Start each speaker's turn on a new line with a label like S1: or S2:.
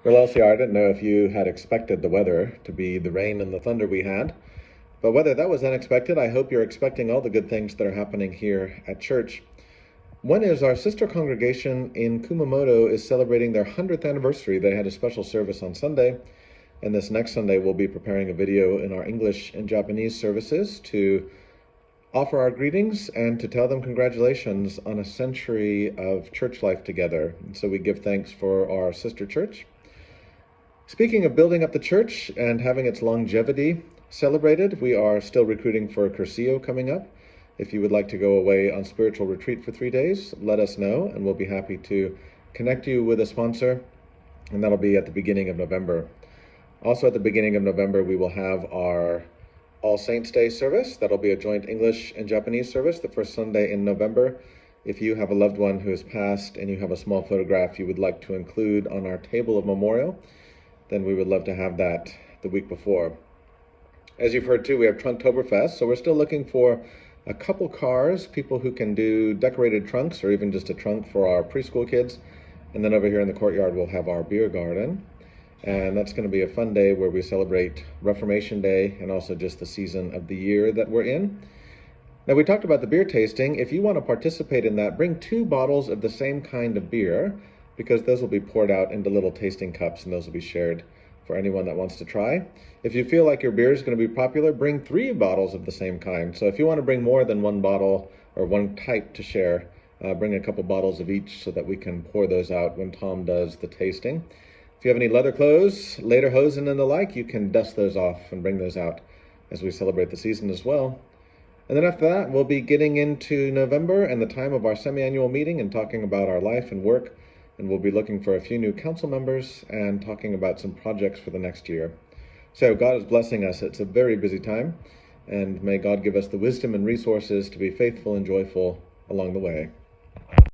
S1: Well, LCR, I didn't know if you had expected the weather to be the rain and the thunder we had, but whether that was unexpected, I hope you're expecting all the good things that are happening here at church. One is our sister congregation in Kumamoto is celebrating their 100th anniversary. They had a special service on Sunday, and this next Sunday we'll be preparing a video in our English and Japanese services to offer our greetings and to tell them congratulations on a century of church life together. And so we give thanks for our sister church. Speaking of building up the church and having its longevity celebrated, we are still recruiting for a Cursillo coming up. If you would like to go away on spiritual retreat for 3 days, let us know and we'll be happy to connect you with a sponsor, and that'll be at the beginning of November. Also at the beginning of November, we will have our All Saints Day service. That'll be a joint English and Japanese service the first Sunday in November. If you have a loved one who has passed and you have a small photograph you would like to include on our table of memorial, then we would love to have that the week before. As you've heard too, we have Trunktoberfest, so we're still looking for a couple cars, people who can do decorated trunks or even just a trunk for our preschool kids. And then over here in the courtyard, we'll have our beer garden. And that's going to be a fun day where we celebrate Reformation Day and also just the season of the year that we're in. Now, we talked about the beer tasting. If you want to participate in that, bring 2 bottles of the same kind of beer, because those will be poured out into little tasting cups and those will be shared for anyone that wants to try. If you feel like your beer is going to be popular, bring 3 bottles of the same kind. So if you want to bring more than 1 bottle or 1 type to share, bring a couple bottles of each so that we can pour those out when Tom does the tasting. If you have any leather clothes, lederhosen and the like, you can dust those off and bring those out as we celebrate the season as well. And then after that, we'll be getting into November and the time of our semi-annual meeting and talking about our life and work. And we'll be looking for a few new council members and talking about some projects for the next year. So God is blessing us. It's a very busy time, and may God give us the wisdom and resources to be faithful and joyful along the way.